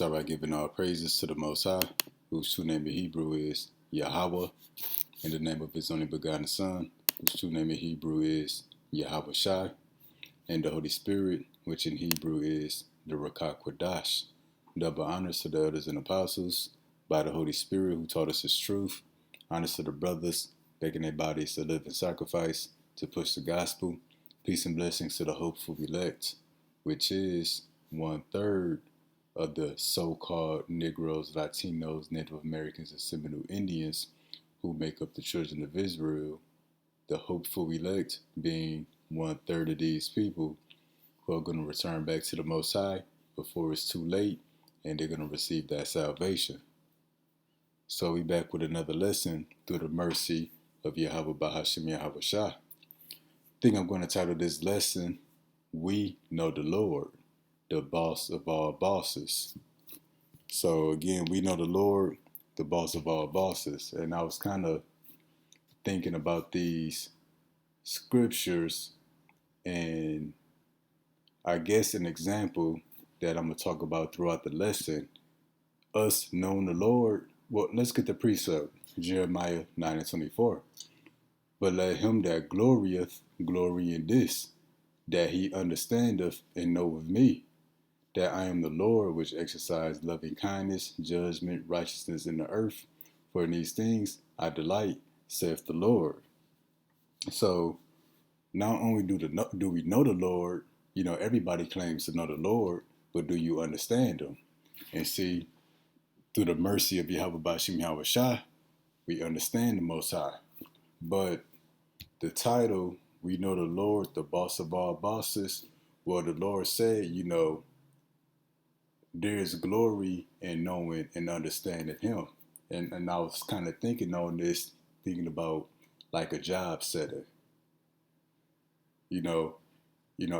Start by giving all praises to the Most High, whose true name in Hebrew is Yahweh, in the name of his only begotten Son, whose true name in Hebrew is Yahweh Shai, and the Holy Spirit, which in Hebrew is the Rakah Quadash. Double honors to the elders and apostles by the Holy Spirit who taught us his truth. Honors to the brothers, making their bodies a living sacrifice to push the gospel. Peace and blessings to the hopeful elect, which is 1/3 of the so-called Negroes, Latinos, Native Americans, and Seminole Indians who make up the children of Israel. The hopeful elect being 1/3 of these people who are going to return back to the Most High before it's too late, and they're going to receive that salvation. So we back with another lesson through the mercy of Yahweh Bahashim Yahweh Shah. I think I'm going to title this lesson, We Know the Lord, the boss of all bosses. So again, we know the Lord, the boss of all bosses. And I was kind of thinking about these scriptures, and I guess an example that I'm going to talk about throughout the lesson, us knowing the Lord. Well, let's get the precept, Jeremiah 9:24. But let him that glorieth glory in this, that he understandeth and knoweth me, that I am the Lord which exercise loving kindness, judgment, righteousness in the earth. For in these things I delight, saith the Lord. So not only do we know the Lord, everybody claims to know the Lord, but do you understand him? And see, through the mercy of Yahweh Bashim Yahweh Shah, we understand the Most High. But the title, we know the Lord, the boss of all bosses, well, the Lord said, there is glory in knowing and understanding him. And I was kind of thinking on this, thinking about like a job setting.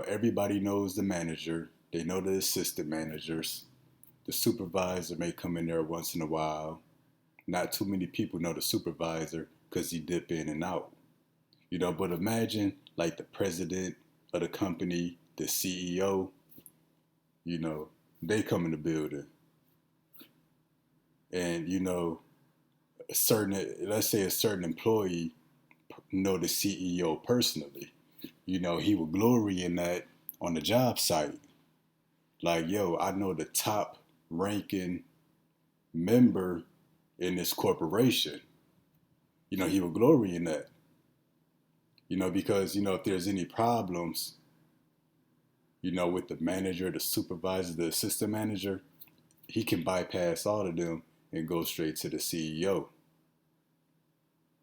Everybody knows the manager. They know the assistant managers. The supervisor may come in there once in a while. Not too many people know the supervisor because he dip in and out. But imagine like the president of the company, the CEO, they come in the building. And, let's say a certain employee know the CEO personally. He would glory in that on the job site. Like, I know the top ranking member in this corporation. He would glory in that. Because, if there's any problems, with the manager, the supervisor, the assistant manager, he can bypass all of them and go straight to the CEO,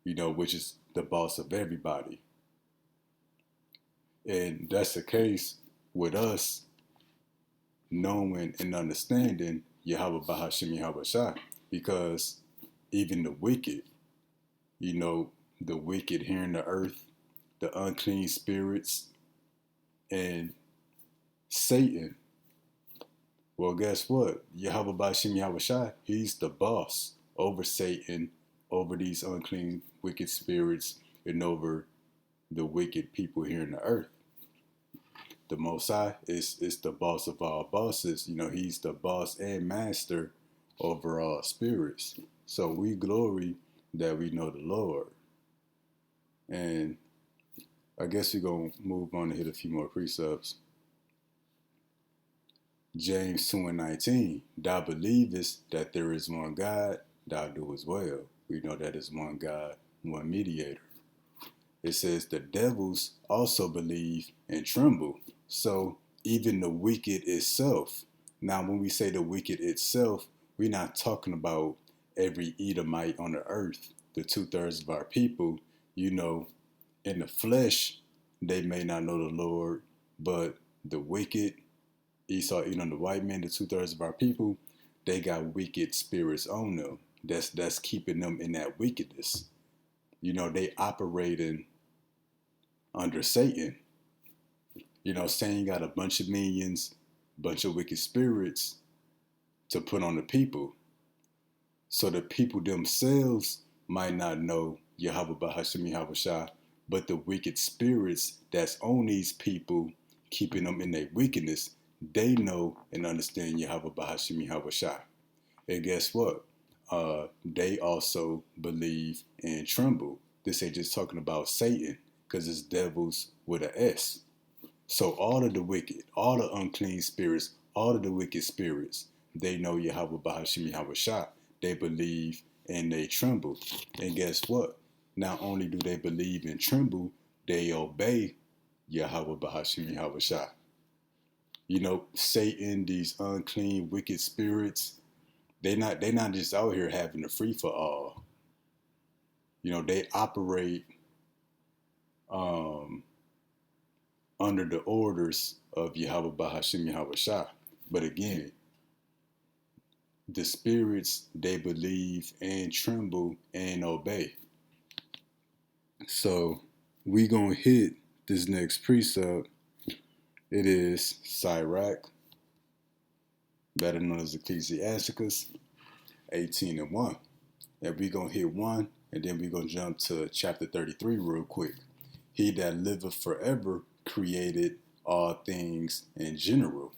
which is the boss of everybody. And that's the case with us knowing and understanding Yahweh Bahashim Yahweh Shah, because even the wicked, the wicked here in the earth, the unclean spirits, and Satan, well, guess what? Yahweh Bahashim Yahweh Shah, he's the boss over Satan, over these unclean, wicked spirits, and over the wicked people here in the earth. The Most High is the boss of all bosses. He's the boss and master over all spirits. So we glory that we know the Lord. And I guess we're going to move on and hit a few more precepts. James 2:19, thou believest that there is one God, thou do as well. We know that is one God, one mediator. It says the devils also believe and tremble. So even the wicked itself. Now, when we say the wicked itself, we're not talking about every Edomite on the earth, the 2/3 of our people. In the flesh, they may not know the Lord, but the wicked, Esau, the white man, the 2/3 of our people, they got wicked spirits on them. That's keeping them in that wickedness. They operating under Satan. Satan got a bunch of minions, bunch of wicked spirits to put on the people. So the people themselves might not know Yahweh Bahashim Yahweh Shah, but the wicked spirits that's on these people, keeping them in their wickedness, they know and understand Yahweh Bahashim Yahweh Shai. And guess what? They also believe and tremble. This ain't just talking about Satan, because it's devils with an S. So all of the wicked, all the unclean spirits, all of the wicked spirits, they know Yahweh Bahashim Yahweh Shai. They believe and they tremble. And guess what? Not only do they believe and tremble, they obey Yahweh Bahashim Yahweh Shai. You know, Satan, these unclean, wicked spirits, they not just out here having a free for all. You know, they operate under the orders of Yahweh Bahashim Yahweh Shai. But again, the spirits, they believe and tremble and obey. So we gonna hit this next precept. It is Sirach, better known as Ecclesiasticus 18:1. And we gonna hit 1, and then we gonna jump to chapter 33 real quick. He that liveth forever created all things in general.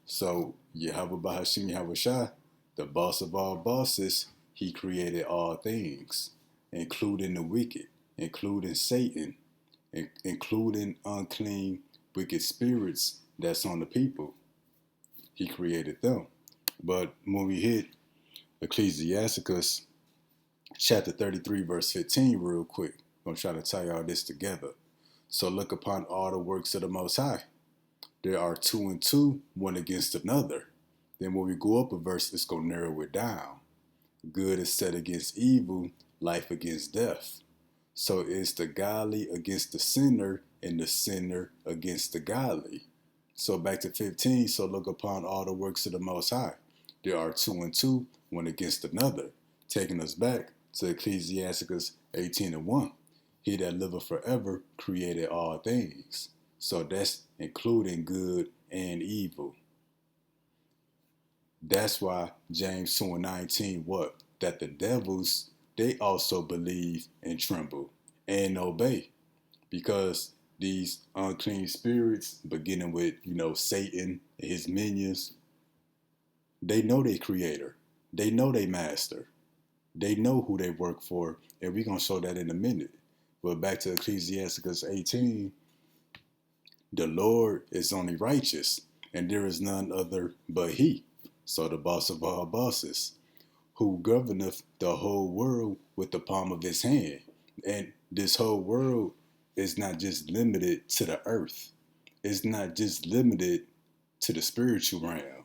So Yahweh Bahashim Yahweh Shai, the boss of all bosses, he created all things, including the wicked, including Satan, including unclean, wicked spirits that's on the people. He created them. But when we hit Ecclesiasticus chapter 33, verse 15, real quick, I'm going to try to tie all this together. So look upon all the works of the Most High. There are 2 and 2, one against another. Then when we go up a verse, it's going to narrow it down. Good is set against evil, life against death. So it's the godly against the sinner, and the sinner against the godly. So back to 15, so look upon all the works of the Most High. There are 2 and 2, one against another. Taking us back to Ecclesiasticus 18:1. He that liveth forever created all things. So that's including good and evil. That's why James 2:19, what? That the devils, they also believe and tremble and obey. Because these unclean spirits, beginning with, Satan and his minions, they know their creator. They know their master. They know who they work for. And we're going to show that in a minute. But back to Ecclesiasticus 18, the Lord is only righteous, and there is none other but he. So the boss of all bosses, who governeth the whole world with the palm of his hand. And this whole world is not just limited to the earth. It's not just limited to the spiritual realm.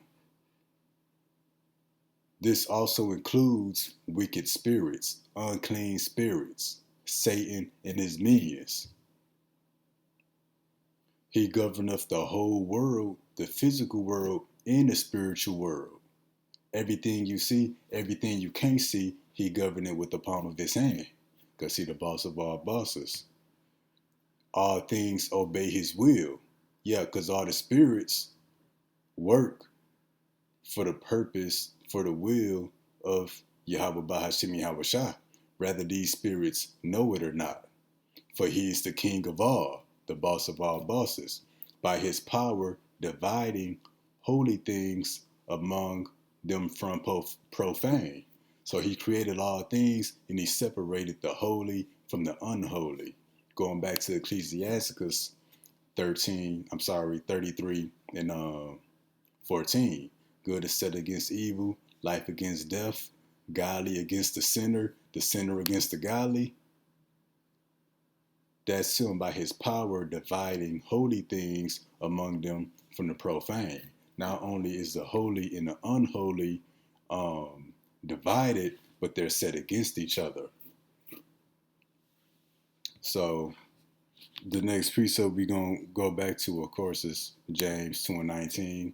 This also includes wicked spirits, unclean spirits, Satan and his minions. He governeth the whole world, the physical world and the spiritual world. Everything you see, everything you can't see, he governed it with the palm of his hand. Because he the boss of all bosses. All things obey his will. Yeah, because all the spirits work for the purpose, for the will of Yahweh Bahashim Yahweh Shai, whether these spirits know it or not. For he is the king of all, the boss of all bosses, by his power dividing holy things among them from profane. So he created all things, and he separated the holy from the unholy. Going back to Ecclesiasticus 33 and 14. Good is set against evil, life against death, godly against the sinner against the godly. That's him by his power dividing holy things among them from the profane. Not only is the holy and the unholy divided, but they're set against each other. So the next precept we're going to go back to, of course, is James 2:19.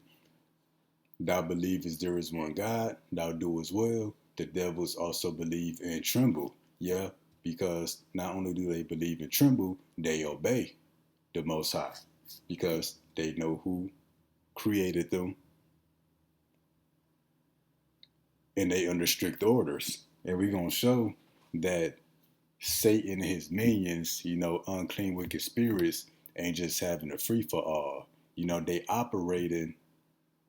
Thou believest there is one God, thou doest well. The devils also believe and tremble. Yeah, because not only do they believe and tremble, they obey the Most High. Because they know who created them. And they under strict orders. And we're going to show that Satan and his minions, unclean wicked spirits, ain't just having a free for all. They operating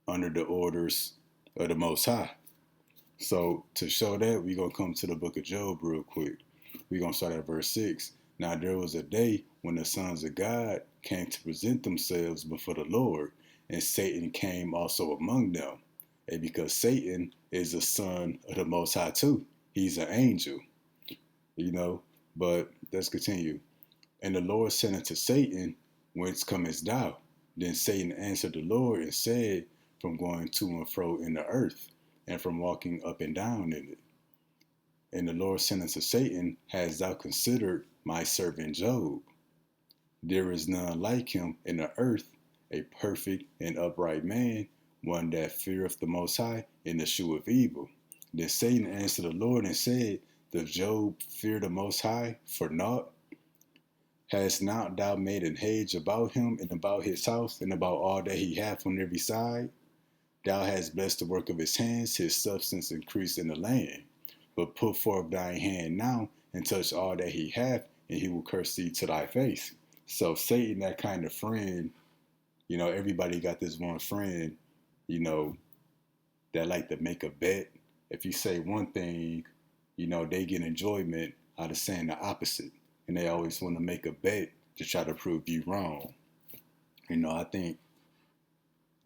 under the orders of the Most High. So to show that, we're going to come to the book of Job real quick. We're going to start at verse 6. Now there was a day when the sons of God came to present themselves before the Lord, and Satan came also among them. And because Satan is a son of the Most High too, he's an angel, But let's continue. And the Lord said unto Satan, Whence comest thou? Then Satan answered the Lord and said, From going to and fro in the earth, and from walking up and down in it. And the Lord said unto Satan, Hast thou considered my servant Job? There is none like him in the earth, a perfect and upright man, one that feareth the Most High, and escheweth evil. Then Satan answered the Lord and said, Does Job fear the Most High for naught? Hast not thou made an hedge about him, and about his house, and about all that he hath on every side? Thou hast blessed the work of his hands, his substance increased in the land. But put forth thine hand now, and touch all that he hath, and he will curse thee to thy face. So Satan, that kind of friend, everybody got this one friend, that like to make a bet. If you say one thing, they get enjoyment out of saying the opposite. And they always want to make a bet to try to prove you wrong. I think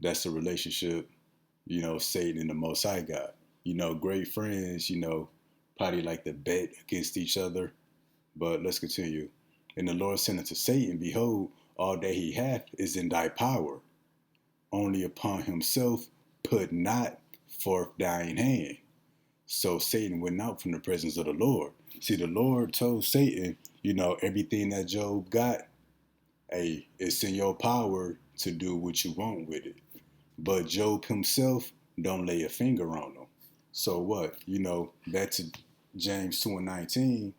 that's a relationship, Satan and the Most High got. Great friends, probably like to bet against each other. But let's continue. And the Lord said unto Satan, Behold, all that he hath is in thy power. Only upon himself put not forth thine hand. So Satan went out from the presence of the Lord. See, the Lord told Satan, everything that Job got, hey, it's in your power to do what you want with it. But Job himself don't lay a finger on him. So what? Back to James 2:19.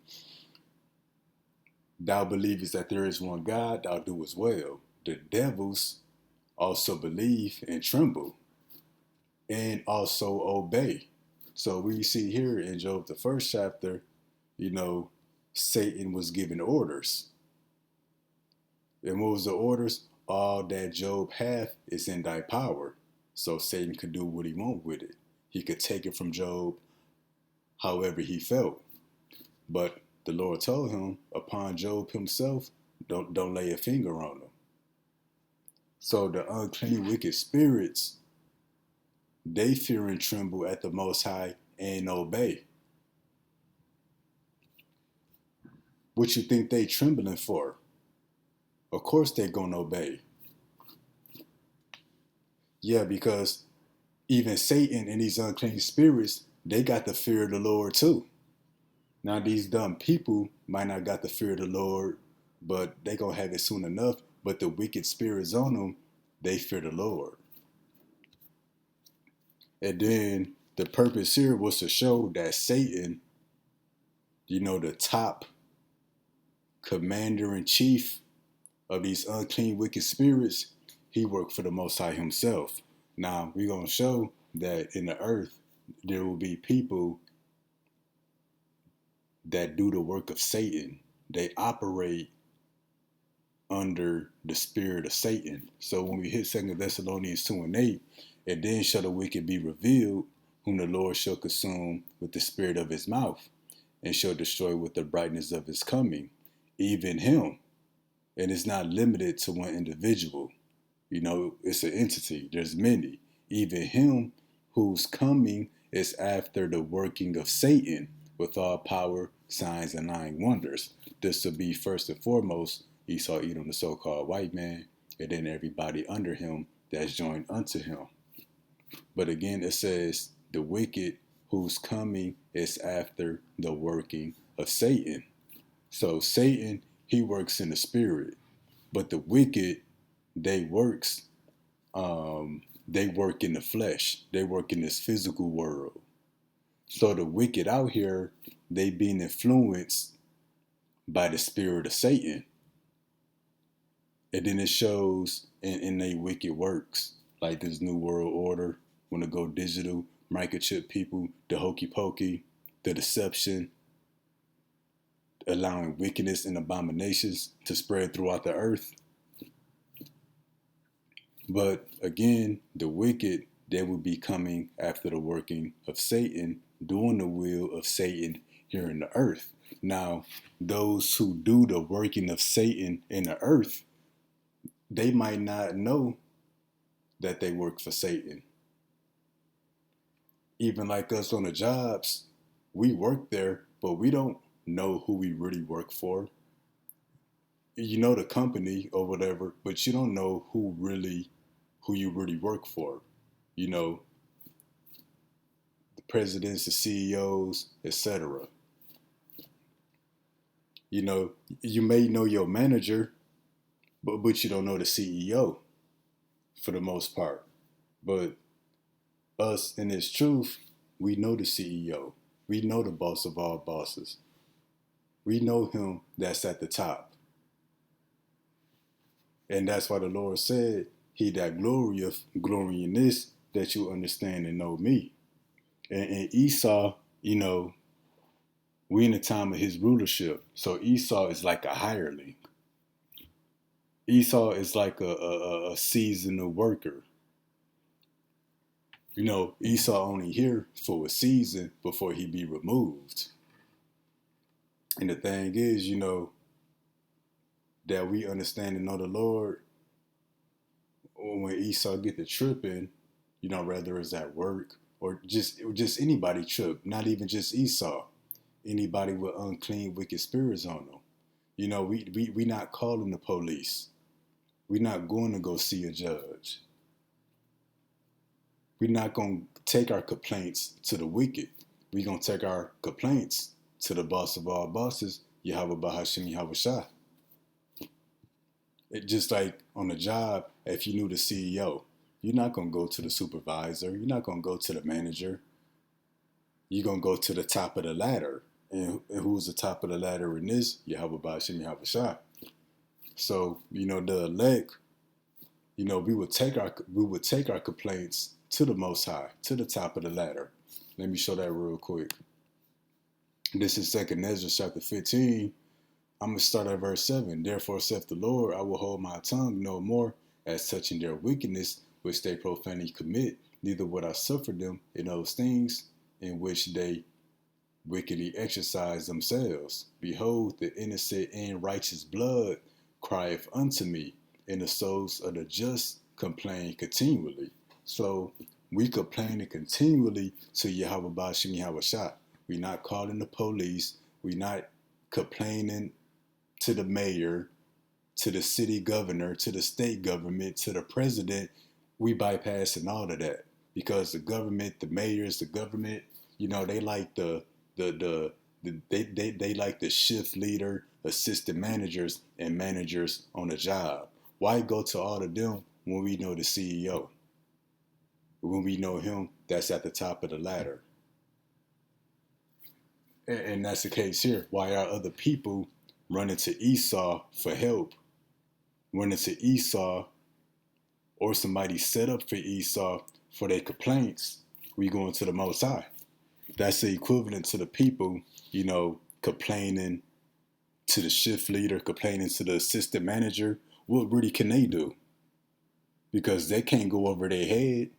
Thou believest that there is one God, thou do as well. The devils also believe and tremble, and also obey. So we see here in Job, the first chapter, Satan was given orders. And what was the orders? All that Job hath is in thy power. So Satan could do what he want with it. He could take it from Job however he felt. But the Lord told him, upon Job himself, don't lay a finger on him. So the unclean, wicked spirits, they fear and tremble at the Most High and obey. What you think they trembling for? Of course they're going to obey. Yeah, because even Satan and these unclean spirits, they got the fear of the Lord too. Now these dumb people might not got the fear of the Lord, but they going to have it soon enough. But the wicked spirits on them, they fear the Lord. And then the purpose here was to show that Satan, the top commander-in-chief of these unclean, wicked spirits, he worked for the Most High himself. Now, we're going to show that in the earth, there will be people that do the work of Satan. They operate under the spirit of Satan. So when we hit 2 Thessalonians 2:8, and then shall the wicked be revealed, whom the Lord shall consume with the spirit of his mouth, and shall destroy with the brightness of his coming, even him. And it's not limited to one individual. It's an entity. There's many. Even him whose coming is after the working of Satan with all power, signs, and lying wonders. This will be first and foremost Esau, Edom, the so-called white man, and then everybody under him that's joined unto him. But again, it says the wicked whose coming is after the working of Satan. So Satan, he works in the spirit, but the wicked, they work in the flesh. They work in this physical world. So the wicked out here, they being influenced by the spirit of Satan. And then it shows in their wicked works, like this New World Order, want to go digital, microchip people, the hokey pokey, the deception, allowing wickedness and abominations to spread throughout the earth. But again, the wicked, they will be coming after the working of Satan, doing the will of Satan here in the earth. Now, those who do the working of Satan in the earth, they might not know that they work for Satan. Even like us on the jobs, we work there, but we don't know who we really work for. You know the company or whatever, but you don't know who you really work for. You know, the presidents, the CEOs, etc. You know, you may know your manager, but you don't know the CEO for the most part. But us in this truth, we know the CEO. We know the boss of all bosses. We know him that's at the top. And that's why the Lord said, he that glorieth, glory in this, that you understand and know me. And Esau, you know, we in the time of his rulership. So Esau is like a hireling. Esau is like a seasonal worker. You know, Esau only here for a season before he be removed. And the thing is, you know, that we understand and know the Lord, when Esau get the tripping, you know, whether it's at work or just anybody trip, not even just Esau, anybody with unclean, wicked spirits on them. You know, we not calling the police. We're not going to go see a judge. We're not going to take our complaints to the wicked. We're going to take our complaints to the boss of all bosses, Yahweh Bahashim Yahweh Shah. It just like on the job, if you knew the CEO, you're not going to go to the supervisor. You're not going to go to the manager. You're going to go to the top of the ladder. And who's the top of the ladder in this? Yahweh Bahashim Yahweh Shah. So, you know, the elect, you know, we would take our complaints to the Most High, to the top of the ladder. Let me show that real quick. This is 2nd Ezra chapter 15. I'm going to start at verse 7. Therefore saith the Lord, I will hold my tongue no more as touching their wickedness, which they profanely commit, neither would I suffer them in those things in which they wickedly exercise themselves. Behold, the innocent and righteous blood crieth unto me, and the souls of the just complain continually. So we complaining continually to Yahweh Bashim Yahweh Shah. We're not calling the police. We're not complaining to the mayor, to the city governor, to the state government, to the president. We bypassing all of that because the government, the mayors, the government, you know, they like they like the shift leader, assistant managers, and managers on the job. Why go to all of them when we know the CEO? When we know him, that's at the top of the ladder. And that's the case here. Why are other people running to Esau for help? Running to Esau, or somebody set up for Esau for their complaints, we going to the Most High. That's the equivalent to the people, you know, complaining to the shift leader, complaining to the assistant manager. What really can they do? Because they can't go over their head.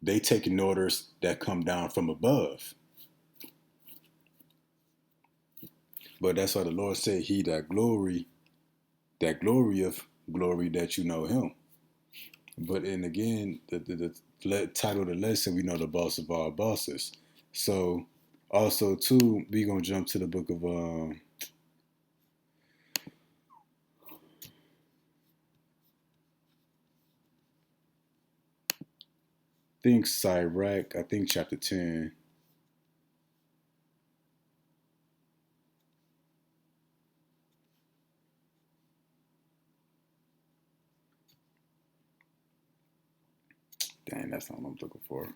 They taking orders that come down from above. But that's why the Lord said, he that glorieth, glory that you know him. But and again, the title of the lesson, we know the boss of all bosses. So also too, we gonna jump to the book of think Sirach, I think chapter 10. Dang, that's not what I'm looking for.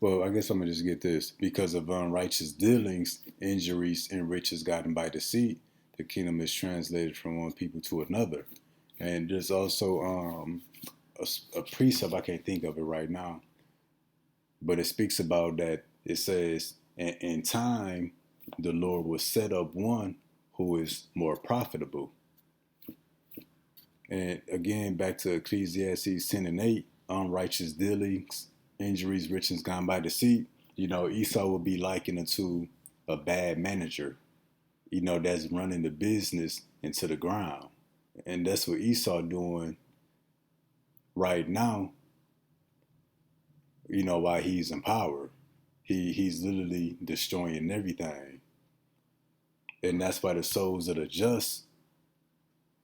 Well, I guess I'm gonna just get this. Because of unrighteous dealings, injuries, and riches gotten by deceit, the kingdom is translated from one people to another. And there's also a precept, I can't think of it right now, but it speaks about that. It says, And in time, the Lord will set up one who is more profitable. And again, back to Ecclesiastes 10 and 8, unrighteous dealings, injuries, riches gone by deceit. Esau will be likened unto a bad manager, that's running the business into the ground. And that's what Esau doing right now, while he's in power. He's literally destroying everything. And that's why the souls of the just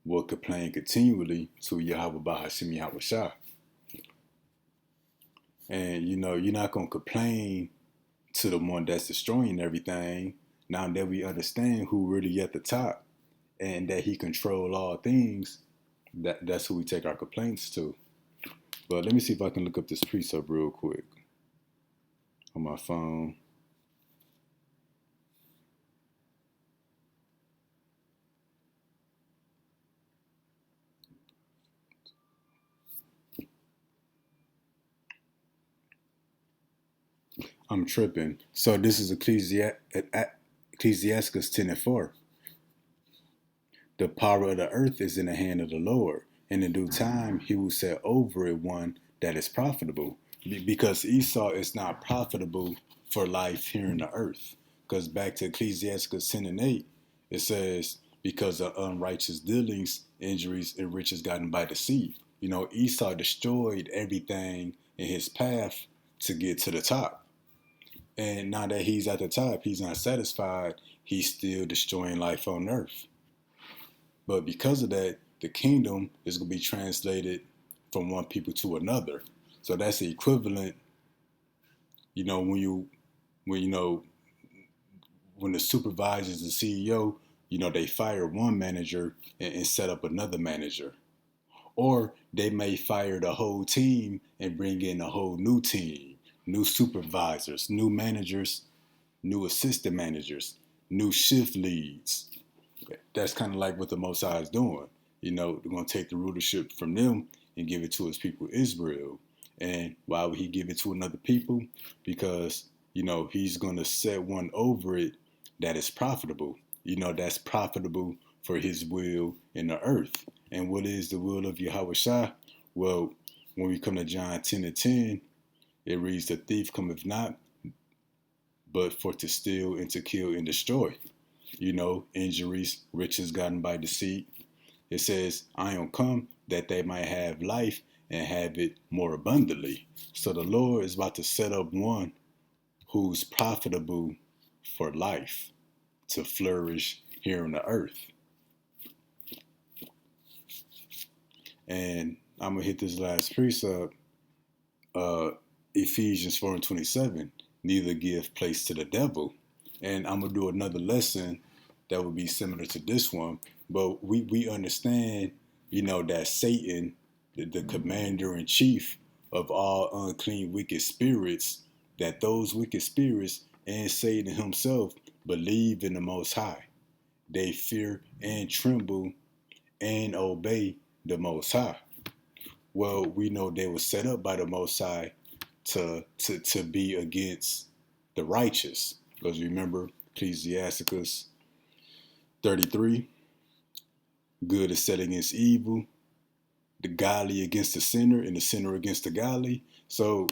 will complain continually to Yahweh Bahashim Yahweh Shah. And you're not gonna complain to the one that's destroying everything. Now that we understand who really at the top and that he control all things, that's who we take our complaints to. But let me see if I can look up this precept real quick on my phone. I'm tripping. So this is Ecclesiastes 10 and 4. The power of the earth is in the hand of the Lord. And in due time, he will set over it one that is profitable. Because Esau is not profitable for life here in the earth. Because back to Ecclesiastes 10 and 8, it says, because of unrighteous dealings, injuries, and riches gotten by deceit. Esau destroyed everything in his path to get to the top. And now that he's at the top, he's not satisfied. He's still destroying life on earth. But because of that, the kingdom is going to be translated from one people to another. So that's the equivalent, when the supervisors and CEO, they fire one manager and set up another manager. Or they may fire the whole team and bring in a whole new team. New supervisors, new managers, new assistant managers, new shift leads. That's kind of like what the Most High is doing. They're going to take the rulership from them and give it to his people Israel. And why would he give it to another people? Because, he's going to set one over it that is profitable. That's profitable for his will in the earth. And what is the will of Yahweh Shah? Well, when we come to John 10 and 10, it reads, the thief cometh not, but for to steal and to kill and destroy. Injuries, riches gotten by deceit. It says, I am come that they might have life and have it more abundantly. So the Lord is about to set up one who's profitable for life, to flourish here on the earth. And I'm going to hit this last precept. Ephesians 4 and 27, neither give place to the devil. And I'm going to do another lesson that would be similar to this one. But we understand, that Satan, the commander-in-chief of all unclean, wicked spirits, that those wicked spirits and Satan himself believe in the Most High. They fear and tremble and obey the Most High. Well, we know they were set up by the Most High to be against the righteous. Because remember, Ecclesiastes 33, good is set against evil, the godly against the sinner, and the sinner against the godly. So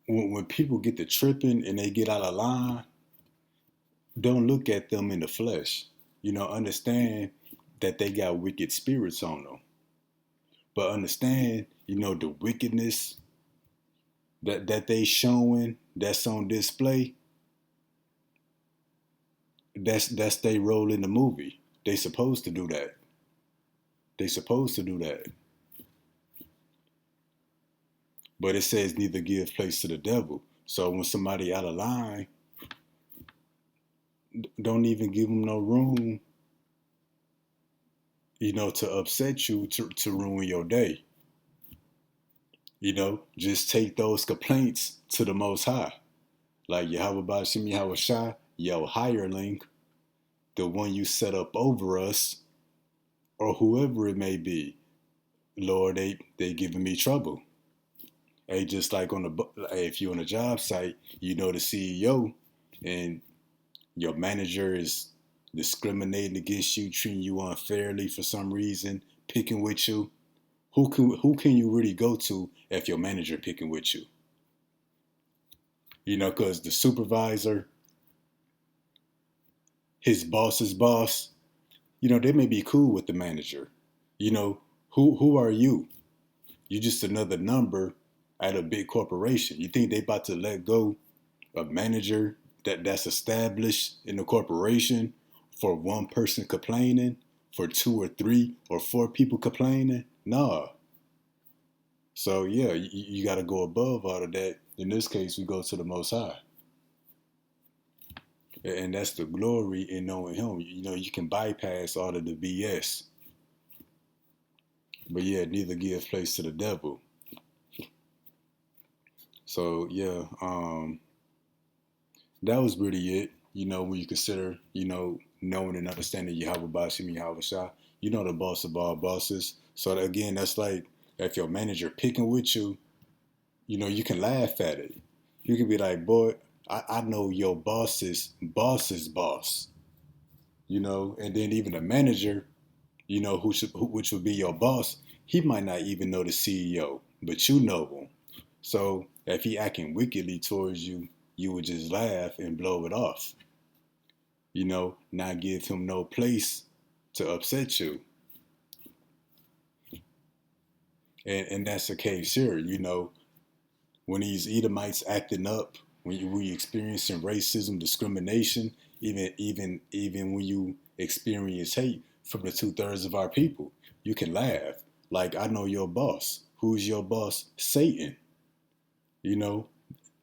when people get to tripping and they get out of line, don't look at them in the flesh. Understand that they got wicked spirits on them. But understand, the wickedness that they showing, that's on display, that's they role in the movie. They supposed to do that. But it says neither give place to the devil. So when somebody out of line, don't even give them no room, to upset you, to ruin your day. Just take those complaints to the Most High. Like Yahweh Bashim Yahweh Shah, your hireling, the one you set up over us, or whoever it may be. Lord, they giving me trouble. Hey, just like if you're on a job site, the CEO, and your manager is discriminating against you, treating you unfairly for some reason, picking with you, who can you really go to if your manager picking with you? You know, because the supervisor, his boss's boss, you know, they may be cool with the manager. You know, who are you? You just another number at a big corporation. You think they about to let go a manager that's established in the corporation for one person complaining, for two or three or four people complaining? Nah. So yeah, you got to go above all of that. In this case, we go to the Most High, and that's the glory in knowing Him. You know, you can bypass all of the BS, but yeah, neither give place to the devil. So yeah, that was really it. You know, when you consider, you know, knowing and understanding Yahweh Bashim Yahweh Shah, you know the boss of all bosses. So again, that's like if your manager picking with you know, you can laugh at it. You can be like, boy, I know your boss's boss, you know, and then even the manager, you know, which would be your boss, he might not even know the CEO, but you know him. So if he acting wickedly towards you, you would just laugh and blow it off. You know, not give him no place to upset you. And that's the case here. You know, when these Edomites acting up, when we experiencing racism, discrimination, even when you experience hate from the 2/3 of our people, you can laugh. Like, I know your boss. Who's your boss? Satan. You know,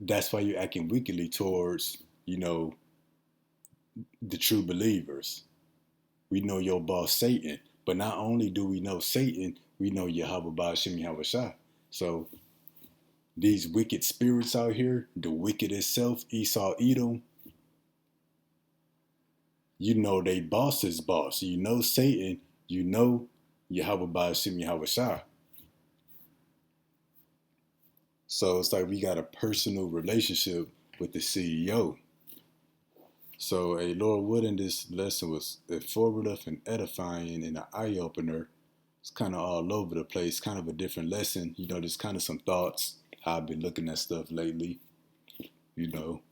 that's why you're acting wickedly towards, you know, the true believers. We know your boss Satan, but not only do we know Satan, we know Yahweh Ba'ashim Yahweh Shah. So these wicked spirits out here, the wicked itself, Esau Edom, you know they boss's boss. You know Satan, you know Yahweh Ba'ashim Yahweh Shah. So it's like we got a personal relationship with the CEO. So, Lord Wooden, this lesson was informative and edifying and an eye opener. It's kind of all over the place, kind of a different lesson. You know, there's kind of some thoughts, how I've been looking at stuff lately, you know.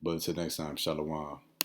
But until next time, Shalom.